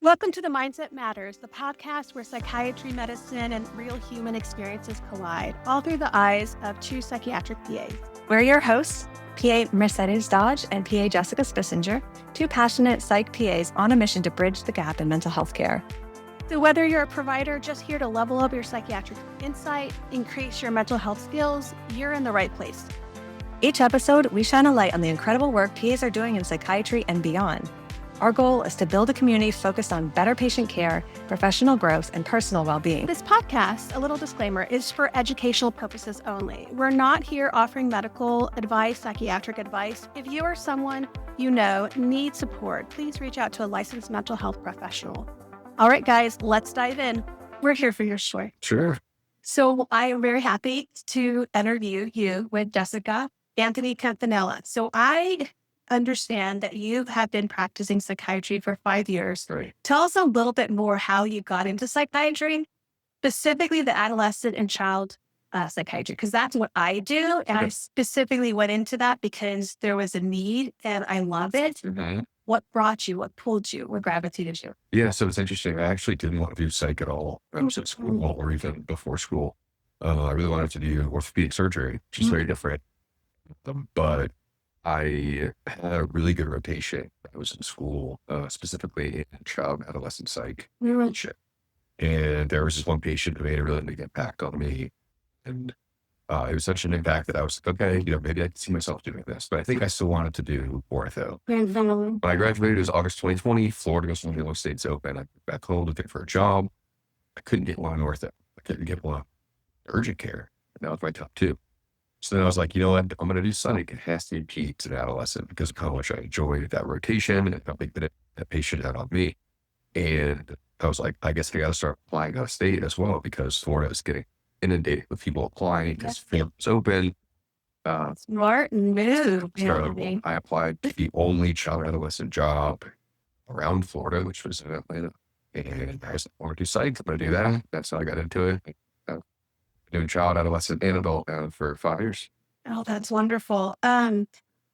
Welcome to the Mindset Matters, the podcast where psychiatry, medicine, and real human experiences collide, all through the eyes of two psychiatric PAs. We're your hosts, PA Mercedes Dodge and PA Jessica Spissinger, two passionate psych PAs on a mission to bridge the gap in mental health care. So whether you're a provider just here to level up your psychiatric insight, increase your mental health skills, you're in the right place. Each episode, we shine a light on the incredible work PAs are doing in psychiatry and beyond. Our goal is to build a community focused on better patient care, professional growth, and personal well-being. This podcast, a little disclaimer, is for educational purposes only. We're not here offering medical advice, psychiatric advice. If you or someone you know needs support, please reach out to a licensed mental health professional. All right, guys, let's dive in. We're here for your story. Sure. So I am very happy to interview you with Jessica, Anthony Campanella. So I understand that you have been practicing psychiatry for 5 years. Right. Tell us a little bit more how you got into psychiatry, specifically the adolescent and child psychiatry, because that's what I do. And I specifically went into that because there was a need and I love it. Mm-hmm. What brought you? What pulled you? What gravitated you? Yeah, so it's interesting. I actually didn't want to do psych at all. I was at school or even before school. I really wanted to do orthopedic surgery, which is very different. But I had a really good rotation. I was in school, specifically in child and adolescent psych. And there was this one patient who made a really big impact on me. And it was such an impact that I was like, okay, maybe I can see myself doing this. But I think I still wanted to do ortho. When I graduated, it was August 2020. Florida was one of the only states open. I went back home looking for a job. I couldn't get one in ortho. I couldn't get one in urgent care. And that was my top two. So then I was like, you know what? I'm going to do psych. It has to be peds and adolescent because of how much I enjoyed that rotation and how big that patient had on me. And I was like, I guess I got to start applying out of state as well because Florida is getting inundated with people applying because field was open. Smart move. So I applied to the only child and adolescent job around Florida, which was in Atlanta. And I was like, I want to do psych. I'm going to do that. That's how I got into it. Doing child, adolescent, and adult for 5 years. Oh, that's wonderful.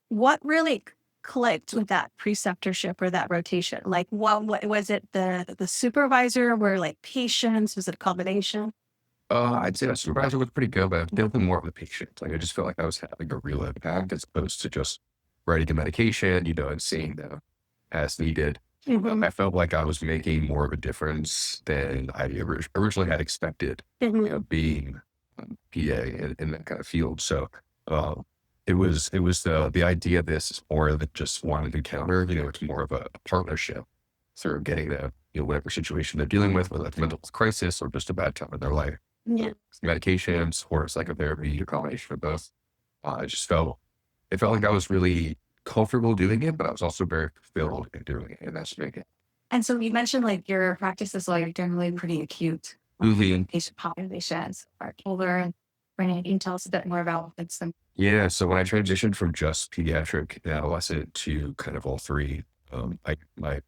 What really clicked with that preceptorship or that rotation? Like, what was it? The supervisor? Were like patients? Was it a combination? I'd say the supervisor was pretty good, but definitely more of the patient. Like I just felt like I was having a real impact as opposed to just writing the medication, and seeing them as needed. Mm-hmm. I felt like I was making more of a difference than I originally had expected, being PA in that kind of field. So it was the idea of this is more than just one encounter. It's more of a partnership. Sort of getting the whatever situation they're dealing with, whether it's a mental crisis or just a bad time in their life. Yeah. Medications or psychotherapy, a combination of both. It felt like I was really comfortable doing it, but I was also very fulfilled in doing it, and that's making it. And so you mentioned like your practice is like generally pretty acute patient populations are older. And Renee, can you tell us a bit more about some? Yeah, so when I transitioned from just pediatric and adolescent to kind of all three, my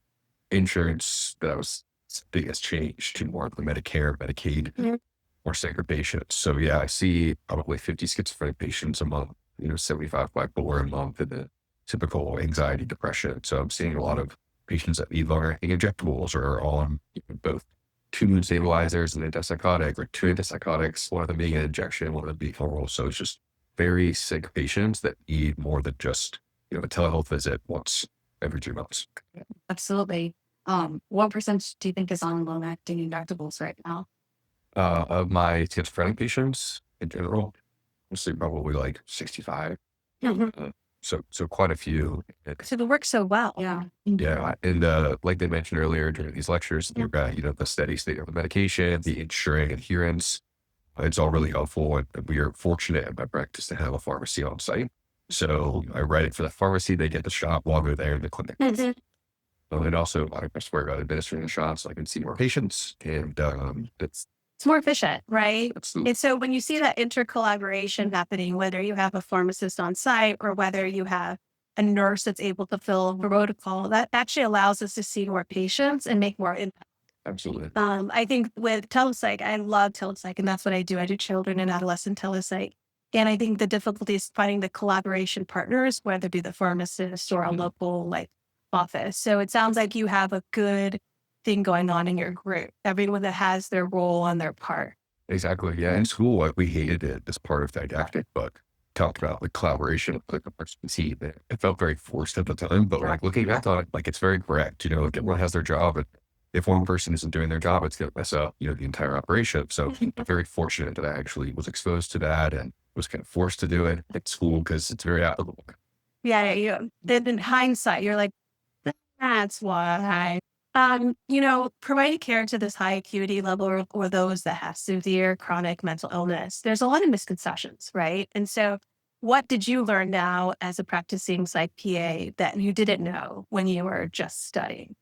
insurance that I was biggest change to more of the Medicare, Medicaid, or sicker patients. So yeah, I see probably 50 schizophrenic patients a month, 75 bipolar a month, and the typical anxiety, depression. So I'm seeing a lot of patients that need long-acting injectables or are on both two mood stabilizers and antipsychotic, or two antipsychotics, one of them being an injection, one of them being oral. So it's just very sick patients that need more than just a telehealth visit once every 2 months. Absolutely. What percentage do you think is on long-acting injectables right now? Of my schizophrenic patients in general, I'd say probably like 65. So quite a few. So it works so well. Yeah. Yeah. And like they mentioned earlier during these lectures, you've got, the steady state of the medication, the ensuring adherence. It's all really helpful. And we are fortunate in my practice to have a pharmacy on site. So I write it for the pharmacy. They get the shot while they're there in the clinic. And also, I swear about administering the shots so I can see more patients. And it's more efficient, right? Absolutely. And so when you see that intercollaboration happening, whether you have a pharmacist on site or whether you have a nurse that's able to fill a protocol, that actually allows us to see more patients and make more impact. Absolutely. I think with telepsych, I love telepsych, and that's what I do. I do children and adolescent telepsych. And I think the difficulty is finding the collaboration partners, whether it be the pharmacist or a local office. So it sounds like you have a good thing going on in your group, everyone that has their role and their part. Exactly. Yeah. In school, like, we hated it as part of didactic, but talked about like collaboration, like a team. It felt very forced at the time, but like looking back on it, like it's very correct. Like everyone has their job, and if one person isn't doing their job, it's going to mess up, the entire operation. So I'm very fortunate that I actually was exposed to that and was kind of forced to do it at school because it's very applicable. Yeah, then in hindsight, you're like, that's why. Providing care to this high acuity level or those that have severe chronic mental illness, there's a lot of misconceptions, right? And so what did you learn now as a practicing psych PA that you didn't know when you were just studying?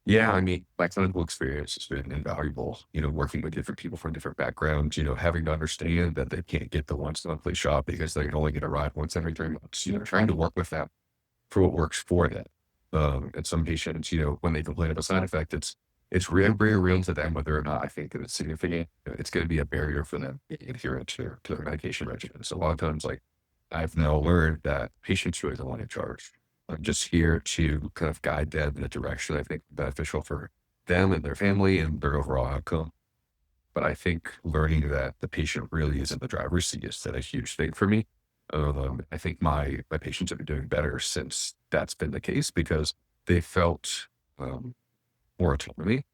Yeah, I mean, my clinical experience has been invaluable, working with different people from different backgrounds, having to understand that they can't get the once monthly shot because they can only get a ride once every 3 months, trying to work with them for what works for them. And some patients, when they complain of a side effect, it's very real to them, whether or not I think that it's significant. It's going to be a barrier for them adherent to their medication regimen. So a lot of times, like, I've now learned that patients really don't want to charge. I'm just here to kind of guide them in a direction I think beneficial for them and their family and their overall outcome. But I think learning that the patient really is in the driver's seat is a huge thing for me. I think my patients have been doing better since that's been the case because they felt more autonomy,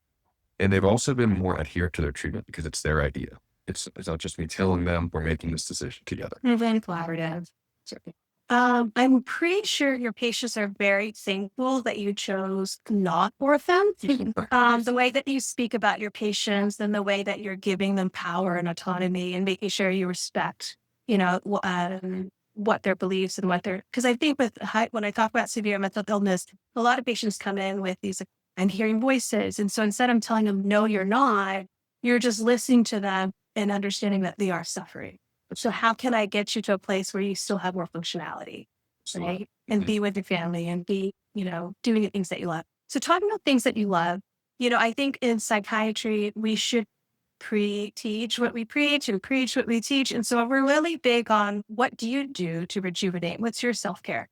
and they've also been more adherent to their treatment because it's their idea. It's not just me telling them we're making this decision together. Very collaborative. I'm pretty sure your patients are very thankful that you chose not orphan. The way that you speak about your patients and the way that you're giving them power and autonomy and making sure you respect, what their beliefs and because I think when I talk about severe mental illness, a lot of patients come in with these, I'm hearing voices. And so instead of telling them, no, you're not, you're just listening to them and understanding that they are suffering. So how can I get you to a place where you still have more functionality, right? And be with your family and be, doing the things that you love. So talking about things that you love, I think in psychiatry, we should teach what we preach and preach what we teach. And so we're really big on what do you do to rejuvenate? What's your self-care?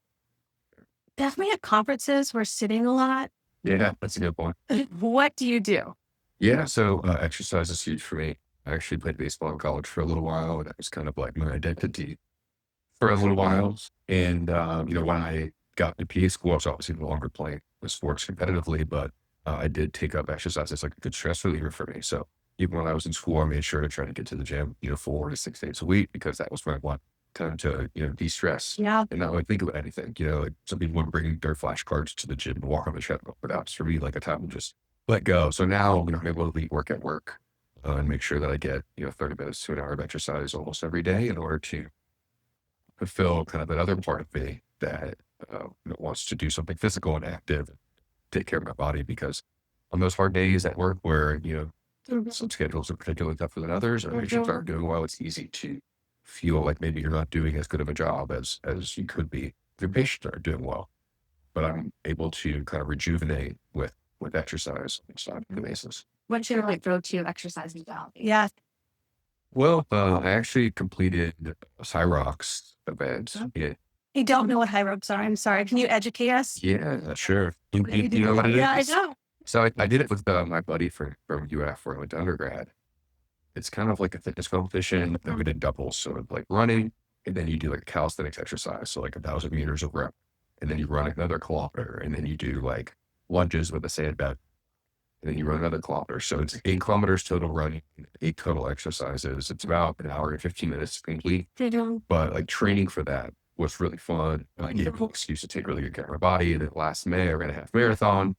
Definitely at conferences, we're sitting a lot. Yeah, that's a good point. What do you do? Yeah, so exercise is huge for me. I actually played baseball in college for a little while, and that was kind of like my identity for a little while. And, when I got to PA school, I was obviously no longer playing the sports competitively, but I did take up exercise as like a good stress reliever for me. So even when I was in school, I made sure to try to get to the gym, 4 to 6 days a week because that was my one time to, de-stress. Yeah. And not like think about anything, like some people would bring their flashcards to the gym and walk on the treadmill, but that's for me like a time to just let go. So now, I'm able to leave work at work and make sure that I get, 30 minutes to an hour of exercise almost every day in order to fulfill kind of that other part of me that wants to do something physical and active, take care of my body. Because on those hard days at work where, some schedules are particularly tougher than others or patients aren't doing well, it's easy to feel like maybe you're not doing as good of a job as you could be if your patients aren't doing well. But I'm able to kind of rejuvenate with exercise on a basis. What's your go-to exercise modality? Yeah. Well, I actually completed a High Rocks event. Yeah. I don't know what high ropes are. I'm sorry. Can you educate us? Yeah, sure. You know what it is? Yeah, I know. So I did it with my buddy from UF where I went to undergrad. It's kind of like a fitness competition that we did doubles. So like running, and then you do like a calisthenics exercise. So like 1,000 meters of rep, and then you run another kilometer, and then you do like lunges with a sandbag, and then you run another kilometer. So it's 8 kilometers total running, 8 total exercises. It's about an hour and 15 minutes to complete. But like training for that was really fun. I gave an excuse to take really good care of my body. And then last May, I ran a half marathon.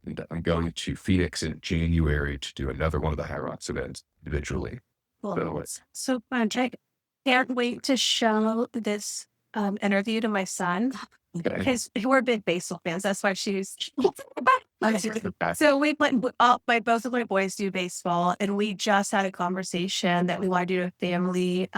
And I'm going to Phoenix in January to do another one of the High Rocks events individually. So fun. I can't wait to show this interview to my son because we're big baseball fans. That's why she's. So we went. Both of my boys do baseball, and we just had a conversation that we want to do a family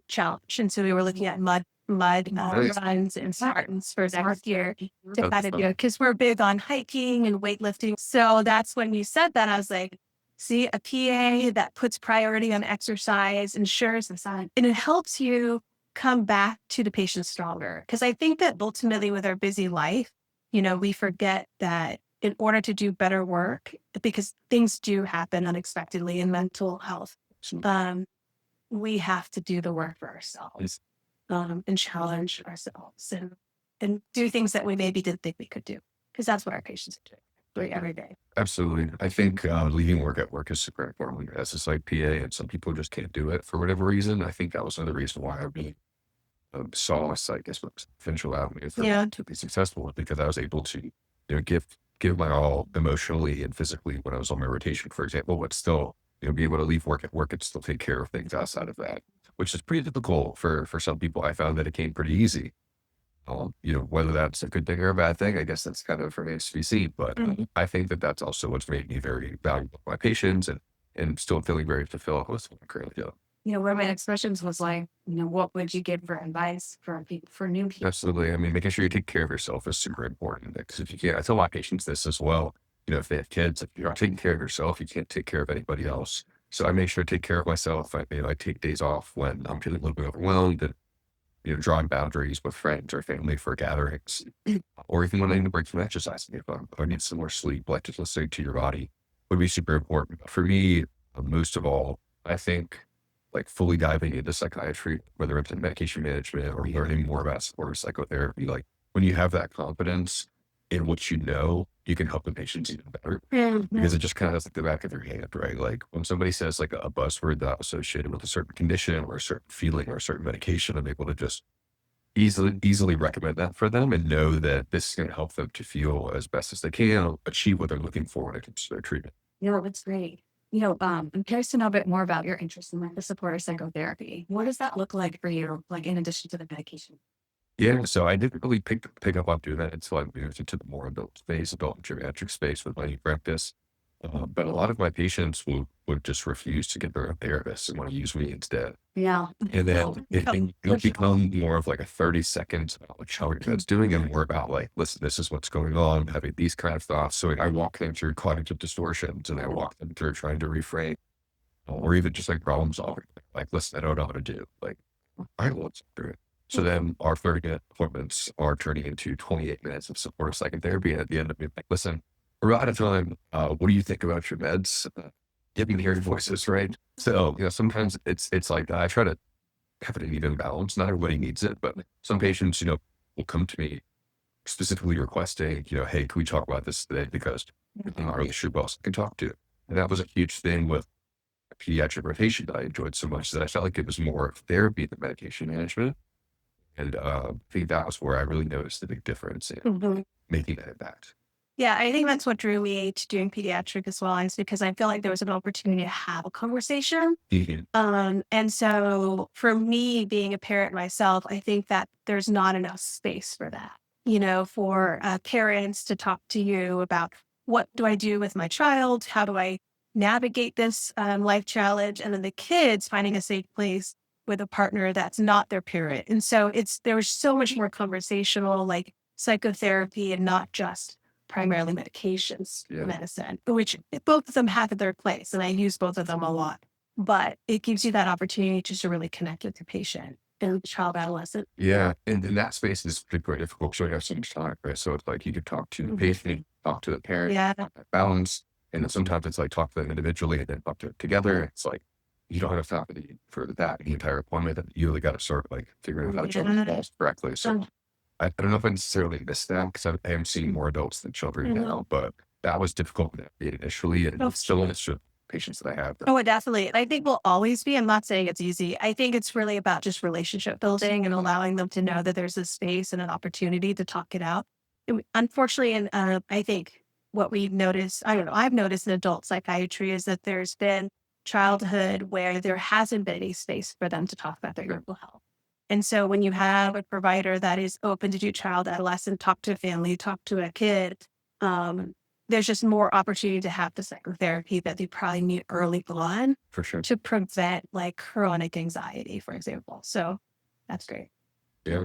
challenge, and so we were looking at mud runs and Spartans for next year to kind of do, because we're big on hiking and weightlifting. So that's when you said that, I was like, see, a PA that puts priority on exercise ensures and it helps you come back to the patient stronger. Because I think that ultimately with our busy life, we forget that in order to do better work, because things do happen unexpectedly in mental health, we have to do the work for ourselves, and challenge ourselves and do things that we maybe didn't think we could do, because that's what our patients are doing every day. Absolutely. I think leaving work at work is super important as a psych PA, and some people just can't do it for whatever reason. I think that was another reason why I really saw psych as a potential avenue for Yeah. me to be successful, because I was able to, give my all emotionally and physically when I was on my rotation, for example, but still, be able to leave work at work and still take care of things outside of that, which is pretty difficult for some people. I found that it came pretty easy. Whether that's a good thing or a bad thing, I guess that's kind of remains to be seen. But I think that that's also what's made me very valuable to my patients, and still feeling very fulfilled with what I'm currently doing. One of my next questions was like, what would you give for advice for people, for new people? Absolutely. I mean, making sure you take care of yourself is super important, because if you can't, I tell my patients this as well. If they have kids, if you're not taking care of yourself, you can't take care of anybody else. So I make sure to take care of myself. I take days off when I'm feeling a little bit overwhelmed, and drawing boundaries with friends or family for gatherings, or even when I need to break from exercising. If I need some more sleep, like just listening to your body would be super important. But for me, most of all, I think like fully diving into psychiatry, whether it's in medication management or learning more about supportive psychotherapy, like when you have that confidence in what you can help the patients even better, because it just kind of has like the back of your hand, right? Like when somebody says like a buzzword that's associated with a certain condition or a certain feeling or a certain medication, I'm able to just easily recommend that for them and know that this is going to help them to feel as best as they can, achieve what they're looking for when it comes to their treatment. That's great. I'm curious to know a bit more about your interest in like the supportive psychotherapy. What does that look like for you, like in addition to the medication? Yeah, so I didn't really pick up on doing that until I moved into the more adult space, adult and geriatric space with my practice. But a lot of my patients would just refuse to get their own therapist and want to use me instead. Yeah. And then it'll become more of like a 30 seconds about like how your bed's doing, and more about like, listen, this is what's going on, having these kind of thoughts. So I walk them through cognitive distortions, and I walk them through trying to reframe, or even just like problem solving. Like, listen, I don't know how to do. Like, I will through it. So then our 30-minute appointments are turning into 28 minutes of supportive psychotherapy. And at the end of it, like, listen, we're out of time. What do you think about your meds? Give me to hear your voices, right? So, sometimes it's like I try to have an even balance. Not everybody needs it, but some patients, will come to me specifically requesting, hey, can we talk about this today? Because I'm not really sure who else I can talk to. And that was a huge thing with pediatric rotation that I enjoyed so much, that I felt like it was more of therapy than medication management. And I think that was where I really noticed the big difference in making that impact. Yeah, I think that's what drew me to doing pediatric as well, is because I feel like there was an opportunity to have a conversation. And so for me, being a parent myself, I think that there's not enough space for that, for parents to talk to you about, what do I do with my child? How do I navigate this life challenge? And then the kids finding a safe place with a partner that's not their parent. And so there's so much more conversational, like psychotherapy, and not just primarily medicine, which both of them have their place. And I use both of them a lot, but it gives you that opportunity just to really connect with your patient and child adolescent. Yeah. And in that space is particularly difficult. So you have so much time, right? So it's like you could talk to the patient, talk to the parent, that balance. And then sometimes it's like talk to them individually and then talk to them together. It's like, you don't have time for that the entire appointment, that you really got to start like figuring out how to children balls correctly. So I don't know if I necessarily missed that, because I am seeing more adults than children now, but that was difficult initially, and still is for patients that I have. Oh, definitely. I think will always be. I'm not saying it's easy. I think it's really about just relationship building and allowing them to know that there's a space and an opportunity to talk it out. Unfortunately, and I think what we've noticed, I've noticed in adult psychiatry, is that there's been childhood where there hasn't been any space for them to talk about their mental health. And so when you have a provider that is open to do child adolescent, talk to a family, talk to a kid, there's just more opportunity to have the psychotherapy that they probably need early on, for sure, to prevent like chronic anxiety, for example. So that's great. Yeah.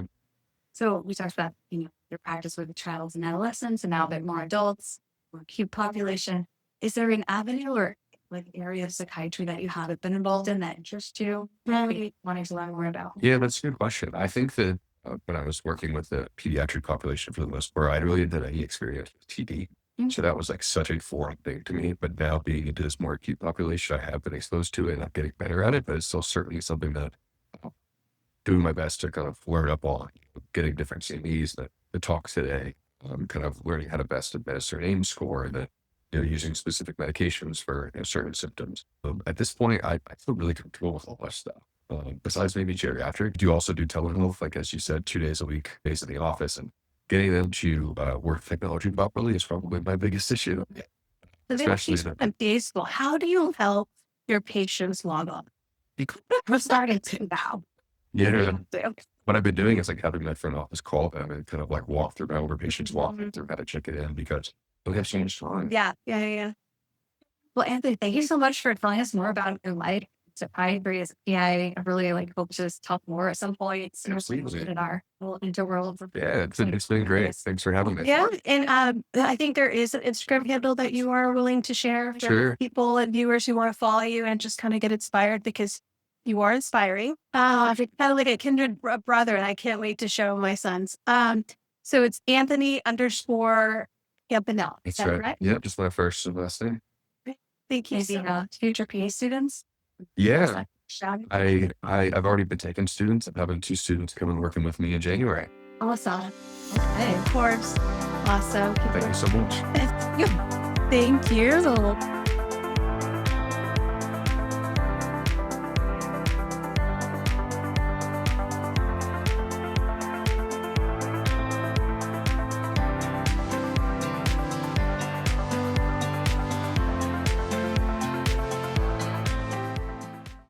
So we talked about, your practice with child and adolescents, and now a bit more adults, more acute population. Is there an avenue or like area of psychiatry that you haven't been involved in that interests you, wanting to learn more about? Yeah, that's a good question. I think that when I was working with the pediatric population, for the most part, I really didn't have any experience with TB. So that was like such a foreign thing to me. But now being into this more acute population, I have been exposed to it and I'm getting better at it. But it's still certainly something that I'm doing my best to kind of learn up on, getting different CMEs, the talks today, kind of learning how to best administer an AIM score and then using specific medications for certain symptoms. At this point, I feel really comfortable with all that stuff. Besides maybe geriatric, do you also do telehealth? Like, as you said, 2 days a week, days in the office, and getting them to work technology properly is probably my biggest issue. So they Especially actually in baseball. How do you help your patients log on? We're starting to now. Yeah. What I've been doing is like having my front office call them and kind of like walk through how patients walk through how to check it in because we have so much time. Yeah. Well, Anthony, thank you so much for telling us more about your life. Psychiatry is, I really hope to just talk more at some point. Absolutely. In our interworld. Yeah, it's been great. Thanks for having me. Yeah. And I think there is an Instagram handle that you are willing to share for Sure. people and viewers who want to follow you and just kind of get inspired because you are inspiring. I kind of like a kindred brother, and I can't wait to show my sons. So it's Anthony_Campanella. Is That's that right. right? Yeah, just my first and last name. Thank you Maybe so much. future PA students. Yeah. Shout I've already been taking students. I'm having 2 students coming working with me in January. Awesome. Okay. Of course. Awesome. Thank you so much. Thank you.